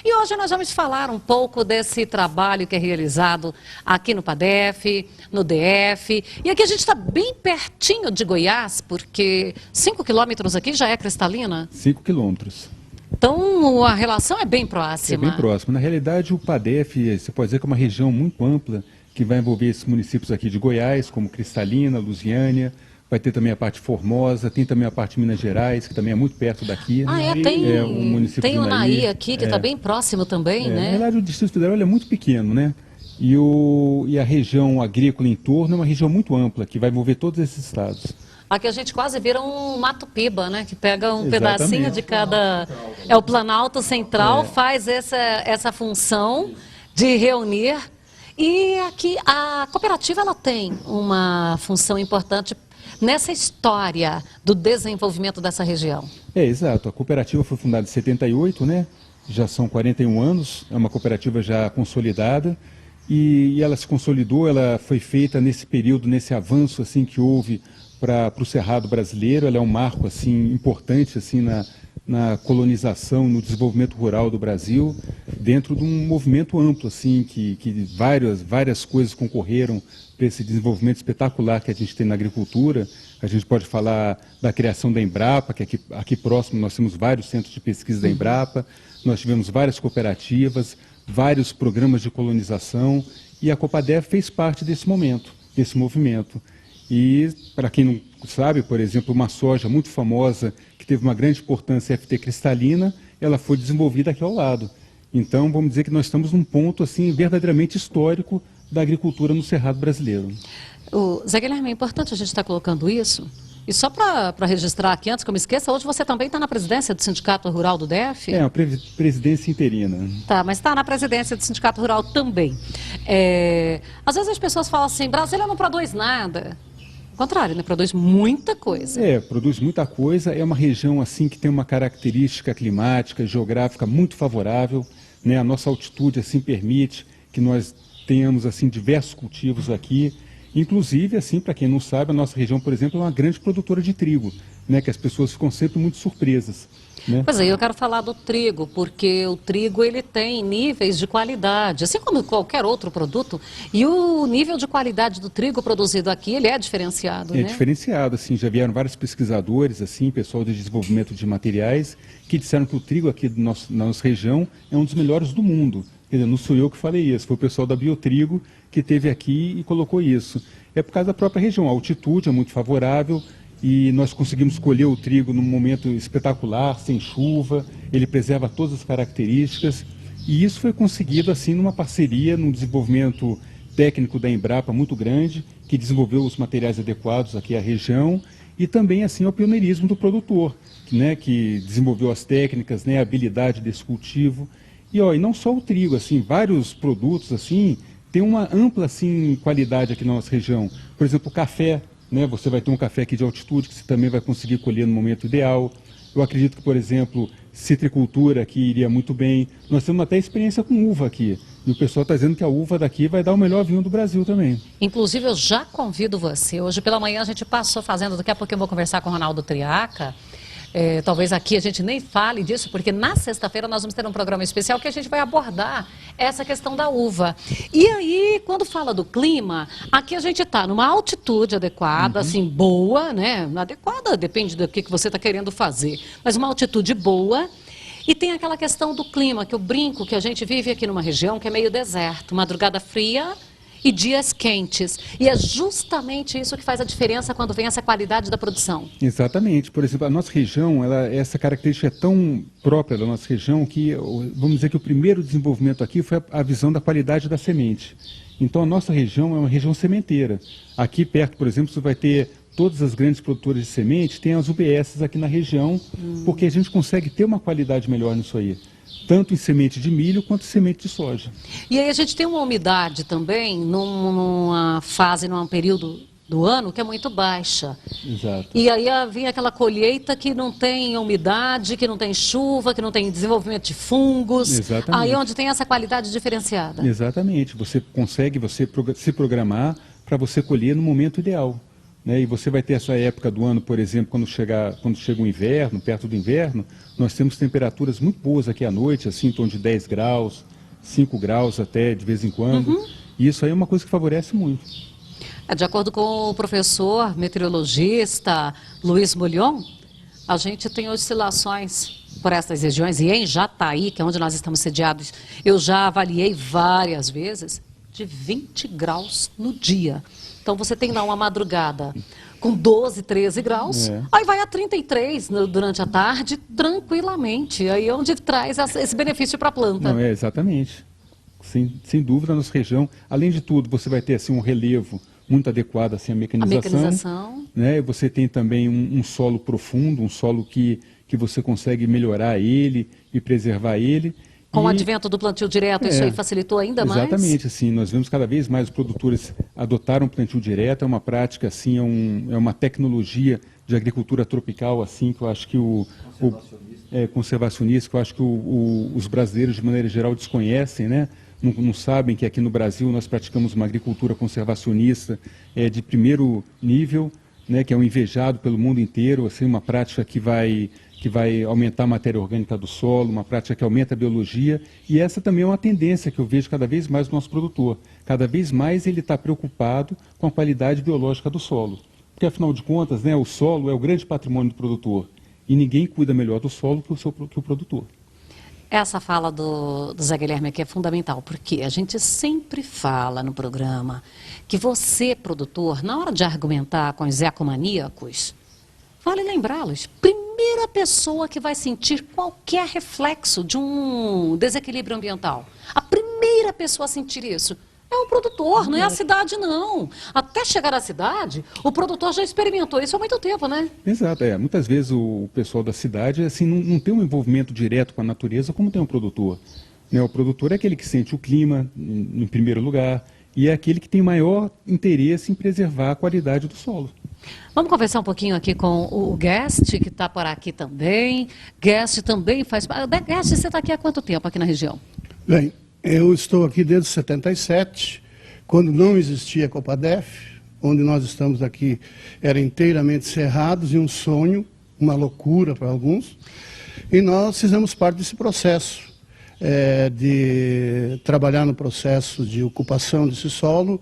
E hoje nós vamos falar um pouco desse trabalho que é realizado aqui no PADEF, no DF. E aqui a gente está bem pertinho de Goiás, porque 5 quilômetros aqui já é Cristalina. 5 quilômetros. Então a relação é bem É próxima. bem próximo. Na realidade, o PADEF, você pode dizer que é uma região muito ampla, que vai envolver esses municípios aqui de Goiás, como Cristalina, Lusiânia, vai ter também a parte Formosa, tem também a parte de Minas Gerais, que também é muito perto daqui. Tem, o município tem de o Naí aqui, que está bem próximo também, Na né? realidade, o Distrito Federal ele é muito pequeno, né? E a região agrícola em torno é uma região muito ampla, que vai envolver todos esses estados. Aqui a gente quase vira um Mato Piba, né? Que pega um Exatamente. pedacinho de cada... É o Planalto Central, faz essa função de reunir. E aqui a cooperativa ela tem uma função importante nessa história do desenvolvimento dessa região. Exato. A cooperativa foi fundada em 78, né? Já são 41 anos, é uma cooperativa já consolidada. E ela se consolidou, ela foi feita nesse período, nesse avanço assim que houve para o Cerrado brasileiro. Ela é um marco assim importante assim na colonização, no desenvolvimento rural do Brasil, dentro de um movimento amplo assim que várias coisas concorreram para esse desenvolvimento espetacular que a gente tem na agricultura. A gente pode falar da criação da Embrapa, que aqui próximo nós temos vários centros de pesquisa da Embrapa, nós tivemos várias cooperativas, vários programas de colonização, e a Copadef fez parte desse momento, desse movimento. E, para quem não sabe, por exemplo, uma soja muito famosa, que teve uma grande importância, a FT Cristalina, ela foi desenvolvida aqui ao lado. Então, vamos dizer que nós estamos num ponto assim verdadeiramente histórico da agricultura no Cerrado brasileiro. Zé Guilherme, é importante a gente estar colocando isso. E só para registrar aqui, antes que eu me esqueça, hoje você também está na presidência do Sindicato Rural do DF? É, uma presidência interina. Tá, mas está na presidência do Sindicato Rural também. Às vezes as pessoas falam assim, Brasília não produz nada. Ao contrário, né? Produz muita coisa. Produz muita coisa. É uma região assim que tem uma característica climática, geográfica muito favorável, né? A nossa altitude assim permite que nós tenhamos assim diversos cultivos aqui. Inclusive, assim, para quem não sabe, a nossa região, por exemplo, é uma grande produtora de trigo, né? Que as pessoas ficam sempre muito surpresas, né? Pois é, eu quero falar do trigo, porque o trigo ele tem níveis de qualidade, assim como qualquer outro produto, e o nível de qualidade do trigo produzido aqui, ele é diferenciado, né? É diferenciado, assim, já vieram vários pesquisadores, assim, pessoal de desenvolvimento de materiais, que disseram que o trigo aqui na nossa região é um dos melhores do mundo. Quer dizer, não sou eu que falei isso, foi o pessoal da Biotrigo que esteve aqui e colocou isso. É por causa da própria região, a altitude é muito favorável e nós conseguimos colher o trigo num momento espetacular, sem chuva, ele preserva todas as características e isso foi conseguido assim numa parceria, num desenvolvimento técnico da Embrapa muito grande, que desenvolveu os materiais adequados aqui à região e também assim ao pioneirismo do produtor, né, que desenvolveu as técnicas, né, a habilidade desse cultivo. E não só o trigo, assim, vários produtos assim têm uma ampla assim qualidade aqui na nossa região. Por exemplo, o café, né? Você vai ter um café aqui de altitude que você também vai conseguir colher no momento ideal. Eu acredito que, por exemplo, citricultura aqui iria muito bem. Nós temos até experiência com uva aqui. E o pessoal está dizendo que a uva daqui vai dar o melhor vinho do Brasil também. Inclusive, eu já convido você. Hoje pela manhã a gente passou fazendo, daqui a pouco eu vou conversar com o Ronaldo Triaca. Talvez aqui a gente nem fale disso, porque na sexta-feira nós vamos ter um programa especial que a gente vai abordar essa questão da uva. E aí, quando fala do clima, aqui a gente está numa altitude adequada, assim, boa, né? Adequada, depende do que você está querendo fazer, mas uma altitude boa. E tem aquela questão do clima, que eu brinco que a gente vive aqui numa região que é meio deserto, madrugada fria e dias quentes. E é justamente isso que faz a diferença quando vem essa qualidade da produção. Exatamente. Por exemplo, a nossa região, essa característica é tão própria da nossa região que, vamos dizer que o primeiro desenvolvimento aqui foi a visão da qualidade da semente. Então, a nossa região é uma região sementeira. Aqui perto, por exemplo, você vai ter todas as grandes produtoras de semente, tem as UBSs aqui na região, porque a gente consegue ter uma qualidade melhor nisso aí. Tanto em semente de milho quanto em semente de soja. E aí a gente tem uma umidade também numa fase, num período do ano que é muito baixa. Exato. E aí vem aquela colheita que não tem umidade, que não tem chuva, que não tem desenvolvimento de fungos. Exatamente. Aí onde tem essa qualidade diferenciada. Exatamente. Você consegue se programar para você colher no momento ideal. né? E você vai ter essa época do ano, por exemplo, quando chega o inverno, perto do inverno, nós temos temperaturas muito boas aqui à noite, assim, em torno de 10 graus, 5 graus até de vez em quando. E isso aí é uma coisa que favorece muito. De acordo com o professor meteorologista Luiz Bullion, a gente tem oscilações por essas regiões, e em Jataí, que é onde nós estamos sediados, eu já avaliei várias vezes, de 20 graus no dia. Então você tem lá uma madrugada com 12, 13 graus, aí vai a 33 durante a tarde, tranquilamente. Aí é onde traz esse benefício para a planta. Não, exatamente. Sem dúvida, a nossa região, além de tudo, você vai ter assim, um relevo muito adequado assim, à mecanização. Né? Você tem também um solo profundo, um solo que você consegue melhorar ele e preservar ele. Com o advento do plantio direto, isso aí facilitou ainda mais? Exatamente, assim, nós vemos cada vez mais os produtores adotaram o plantio direto, é uma prática, assim, é uma tecnologia de agricultura tropical, assim, que eu acho que conservacionista, que eu acho que os brasileiros, de maneira geral, desconhecem, né? Não sabem que aqui no Brasil nós praticamos uma agricultura conservacionista de primeiro nível, né, que é um invejado pelo mundo inteiro, assim, uma prática que vai aumentar a matéria orgânica do solo, uma prática que aumenta a biologia, e essa também é uma tendência que eu vejo cada vez mais no nosso produtor. Cada vez mais ele está preocupado com a qualidade biológica do solo, porque afinal de contas, né, o solo é o grande patrimônio do produtor, e ninguém cuida melhor do solo que o produtor. Essa fala do Zé Guilherme aqui é fundamental, porque a gente sempre fala no programa que você, produtor, na hora de argumentar com os ecomaníacos, vale lembrá-los, primeira pessoa que vai sentir qualquer reflexo de um desequilíbrio ambiental, a primeira pessoa a sentir isso é o produtor, não é a cidade, não. Até chegar à cidade, o produtor já experimentou isso há muito tempo, né? Exato, muitas vezes o pessoal da cidade assim, não tem um envolvimento direto com a natureza como tem o produtor. Né? O produtor é aquele que sente o clima, em primeiro lugar, e é aquele que tem maior interesse em preservar a qualidade do solo. Vamos conversar um pouquinho aqui com o Guest, que está por aqui também. Guest também faz... Guest, você está aqui há quanto tempo aqui na região? Bem, eu estou aqui desde 77, quando não existia a Copadef, onde nós estamos aqui, era inteiramente cerrados e um sonho, uma loucura para alguns, e nós fizemos parte desse processo, de trabalhar no processo de ocupação desse solo,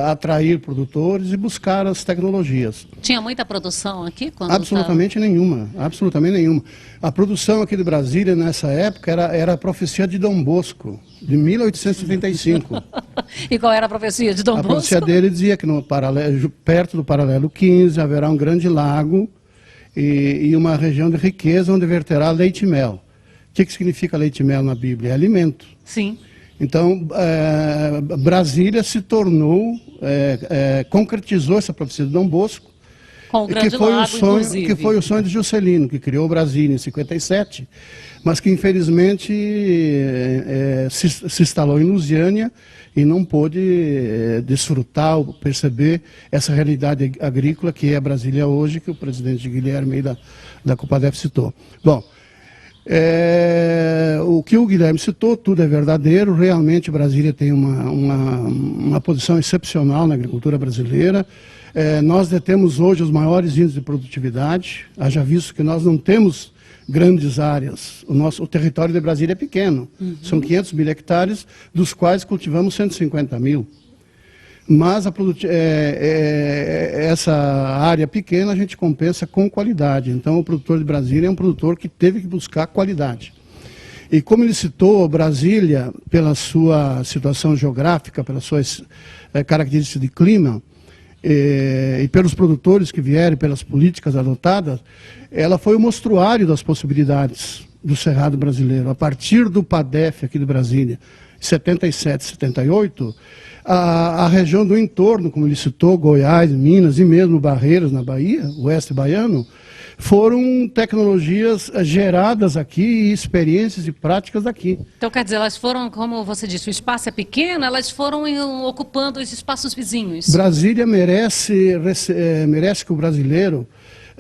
atrair produtores e buscar as tecnologias. Tinha muita produção aqui? Absolutamente nenhuma, absolutamente nenhuma. A produção aqui de Brasília, nessa época, era a profecia de Dom Bosco, de 1835. E qual era a profecia de Dom Bosco? A profecia dele dizia que perto do paralelo 15 haverá um grande lago e uma região de riqueza onde verterá leite e mel. O que significa leite e mel na Bíblia? É alimento. Sim. Então, Brasília se tornou, concretizou essa profecia de Dom Bosco, com o grande lago, inclusive. Que foi o sonho de Juscelino, que criou Brasília em 57, mas que infelizmente se instalou em Lusiânia e não pôde desfrutar ou perceber essa realidade agrícola que é Brasília hoje, que o presidente Guilherme da Copadef citou. Bom, o que o Guilherme citou, tudo é verdadeiro. Realmente Brasília tem uma posição excepcional na agricultura brasileira. Nós detemos hoje os maiores índices de produtividade, haja visto que nós não temos grandes áreas. O território de Brasília é pequeno, são 500 mil hectares, dos quais cultivamos 150 mil. Mas essa área pequena a gente compensa com qualidade. Então o produtor de Brasília é um produtor que teve que buscar qualidade. E como ele citou, Brasília, pela sua situação geográfica, pelas suas características de clima, e pelos produtores que vieram, pelas políticas adotadas, ela foi o mostruário das possibilidades do Cerrado brasileiro. A partir do PADEF aqui de Brasília, 77, 78, a região do entorno, como ele citou, Goiás, Minas e mesmo Barreiras, na Bahia, o oeste baiano, foram tecnologias geradas aqui e experiências e práticas daqui. Então, quer dizer, elas foram, como você disse, o espaço é pequeno, elas foram ocupando os espaços vizinhos. Brasília merece que o brasileiro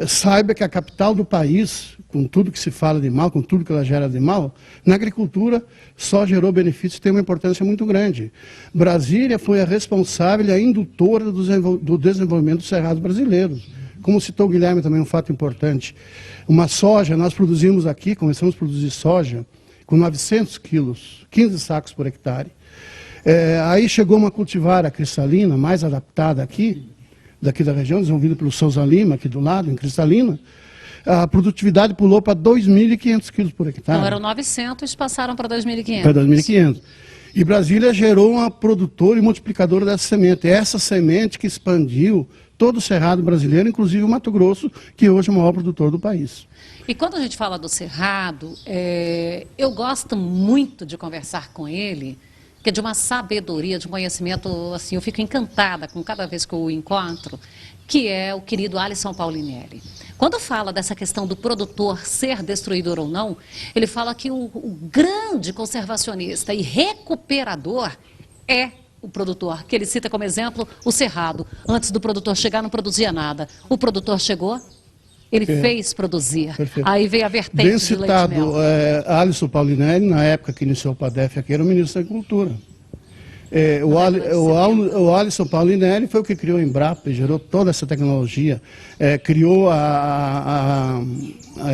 saiba que a capital do país, com tudo que se fala de mal, com tudo que ela gera de mal, na agricultura só gerou benefícios e tem uma importância muito grande. Brasília foi a responsável e a indutora do desenvolvimento dos cerrados brasileiros. Como citou o Guilherme também, um fato importante. Uma soja, nós produzimos aqui, começamos a produzir soja com 900 quilos, 15 sacos por hectare. Aí chegou uma cultivar, a cristalina, mais adaptada aqui, daqui da região, desenvolvida pelo Souza Lima, aqui do lado, em Cristalina. A produtividade pulou para 2.500 quilos por hectare. Então eram 900, passaram para 2.500. Para 2.500. E Brasília gerou uma produtora e multiplicadora dessa semente. Essa semente que expandiu todo o cerrado brasileiro, inclusive o Mato Grosso, que hoje é o maior produtor do país. E quando a gente fala do cerrado, eu gosto muito de conversar com ele, que é de uma sabedoria, de um conhecimento, assim, eu fico encantada com cada vez que eu o encontro, que é o querido Alisson Paulinelli. Quando fala dessa questão do produtor ser destruidor ou não, ele fala que o grande conservacionista e recuperador é o produtor, que ele cita como exemplo o cerrado. Antes do produtor chegar, não produzia nada. O produtor chegou, ele fez produzir. Perfeito. Aí veio a vertente Bem de leite e mel. Alisson Paulinelli, na época que iniciou o PADEF aqui, era o ministro da Agricultura. O Alisson Paulinelli foi o que criou o Embrapa, gerou toda essa tecnologia, criou a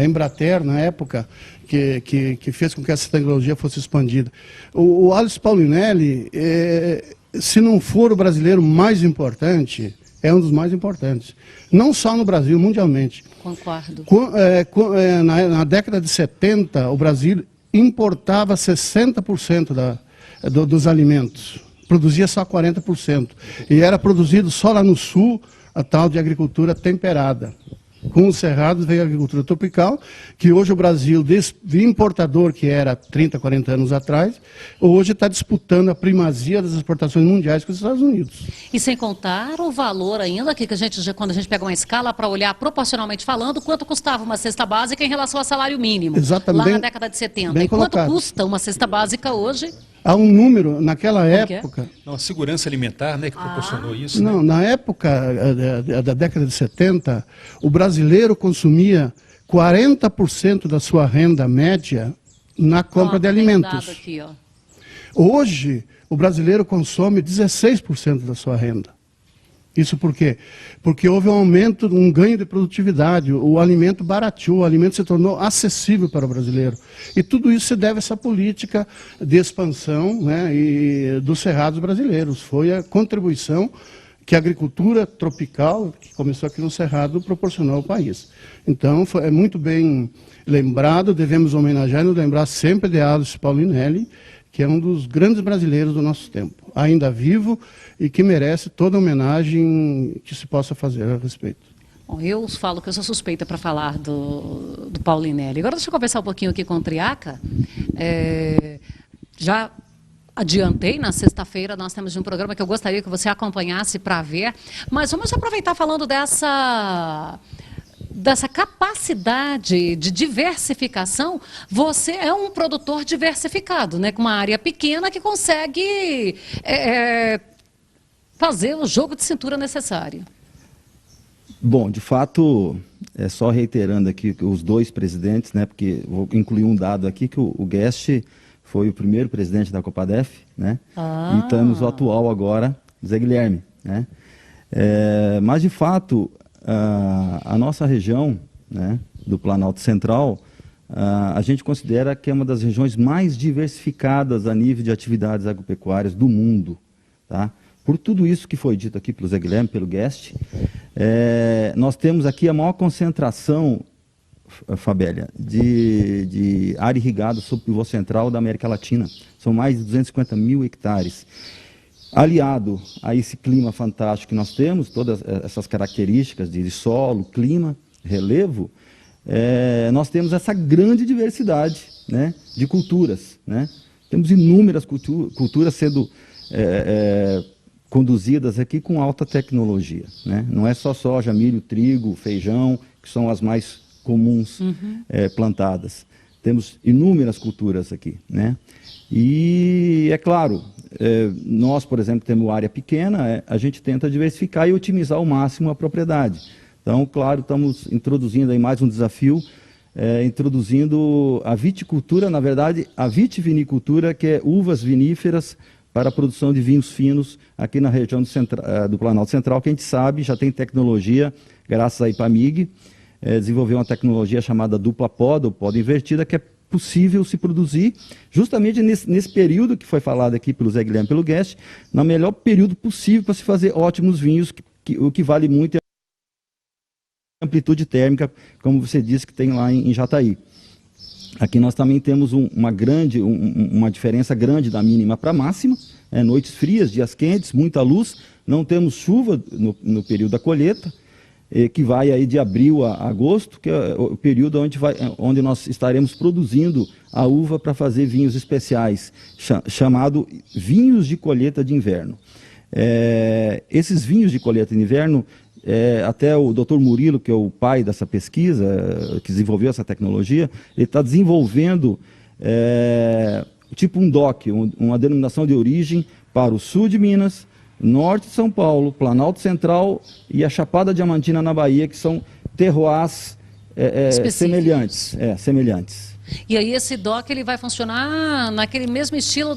Embrater na época, que fez com que essa tecnologia fosse expandida. O Alisson Paulinelli, se não for o brasileiro mais importante, é um dos mais importantes. Não só no Brasil, mundialmente. Concordo. Na década de 70, o Brasil importava 60% dos alimentos. Produzia só 40%. E era produzido só lá no sul a tal de agricultura temperada. Com os cerrados veio a agricultura tropical, que hoje o Brasil, de importador que era 30, 40 anos atrás, hoje está disputando a primazia das exportações mundiais com os Estados Unidos. E sem contar o valor ainda, que quando a gente pega uma escala para olhar proporcionalmente falando, quanto custava uma cesta básica em relação ao salário mínimo. Exatamente. Lá na década de 70. Bem E quanto colocado. custa uma cesta básica hoje? Há um número, naquela época... Não, a segurança alimentar, né, que proporcionou isso. Não, né? na época da década de 70, o brasileiro consumia 40% da sua renda média na compra de alimentos. Aqui, ó. Hoje, o brasileiro consome 16% da sua renda. Isso por quê? Porque houve um aumento, um ganho de produtividade, o alimento barateou, o alimento se tornou acessível para o brasileiro. E tudo isso se deve a essa política de expansão, né, dos cerrados brasileiros. Foi a contribuição que a agricultura tropical, que começou aqui no Cerrado, proporcionou ao país. Então, é muito bem lembrado, devemos homenagear e nos lembrar sempre de Alisson Paulinelli, que é um dos grandes brasileiros do nosso tempo, ainda vivo e que merece toda a homenagem que se possa fazer a respeito. Bom, eu falo que eu sou suspeita para falar do Paulinelli. Agora deixa eu conversar um pouquinho aqui com o Triaca. Já adiantei, na sexta-feira nós temos um programa que eu gostaria que você acompanhasse para ver, mas vamos aproveitar falando dessa capacidade de diversificação. Você é um produtor diversificado, né, com uma área pequena que consegue fazer o jogo de cintura necessário. Bom, de fato, só reiterando aqui os dois presidentes, né, porque vou incluir um dado aqui, que o Guest foi o primeiro presidente da Copadef, né, e temos o atual agora, Zé Guilherme, né. Mas, de fato, a nossa região, né, do Planalto Central, a gente considera que é uma das regiões mais diversificadas a nível de atividades agropecuárias do mundo, tá? Por tudo isso que foi dito aqui pelo Zé Guilherme, pelo Guest, nós temos aqui a maior concentração, Fabélia, de área irrigada sob pivô central da América Latina. São mais de 250 mil hectares. Aliado a esse clima fantástico que nós temos, todas essas características de solo, clima, relevo, nós temos essa grande diversidade, né, de culturas, né? Temos inúmeras culturas sendo conduzidas aqui com alta tecnologia, né? Não é só soja, milho, trigo, feijão, que são as mais comuns plantadas. Temos inúmeras culturas aqui, né? E, é claro, nós, por exemplo, temos área pequena, a gente tenta diversificar e otimizar ao máximo a propriedade. Então, claro, estamos introduzindo aí mais um desafio introduzindo a viticultura, na verdade, a vitivinicultura, que é uvas viníferas para a produção de vinhos finos aqui na região do Planalto Central, que a gente sabe, já tem tecnologia, graças à IPAMIG, desenvolveu uma tecnologia chamada dupla poda, ou poda invertida, que é possível se produzir justamente nesse período que foi falado aqui pelo Zé Guilherme e pelo Guest, no melhor período possível para se fazer ótimos vinhos, o que vale muito é a amplitude térmica, como você disse que tem lá em Jataí. Aqui nós também temos uma diferença grande da mínima para a máxima, noites frias, dias quentes, muita luz, não temos chuva no período da colheita, que vai aí de abril a agosto, que é o período onde nós estaremos produzindo a uva para fazer vinhos especiais, chamado vinhos de colheita de inverno. Esses vinhos de colheita de inverno, até o Dr. Murilo, que é o pai dessa pesquisa, que desenvolveu essa tecnologia, ele está desenvolvendo tipo um DOC, uma denominação de origem para o sul de Minas, norte de São Paulo, Planalto Central e a Chapada Diamantina na Bahia, que são terroirs semelhantes. E aí esse DOC ele vai funcionar naquele mesmo estilo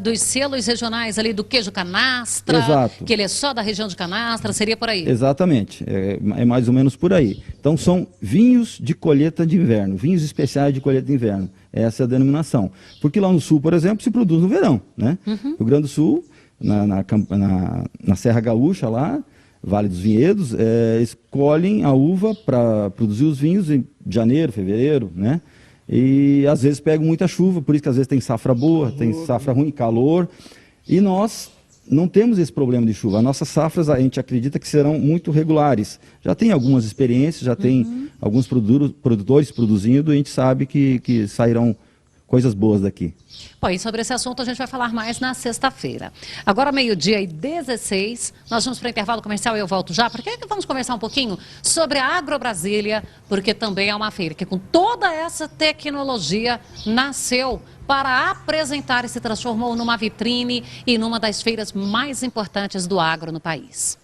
dos selos regionais ali do queijo canastra, exato, que ele é só da região de Canastra, seria por aí? Exatamente, é mais ou menos por aí. Então são vinhos de colheita de inverno, vinhos especiais de colheita de inverno, essa é a denominação. Porque lá no sul, por exemplo, se produz no verão, né? Rio Grande do Sul, na Serra Gaúcha lá, Vale dos Vinhedos, escolhem a uva para produzir os vinhos em janeiro, fevereiro, né? E às vezes pegam muita chuva, por isso que às vezes tem safra boa, tem safra ruim, calor. E nós não temos esse problema de chuva. As nossas safras, a gente acredita que serão muito regulares. Já tem algumas experiências, já tem alguns produtores produzindo, e a gente sabe que sairão coisas boas daqui. Bom, e sobre esse assunto a gente vai falar mais na sexta-feira. Agora, 12h16, nós vamos para o intervalo comercial e eu volto já, porque vamos conversar um pouquinho sobre a Agrobrasília, porque também é uma feira que com toda essa tecnologia nasceu para apresentar e se transformou numa vitrine e numa das feiras mais importantes do agro no país.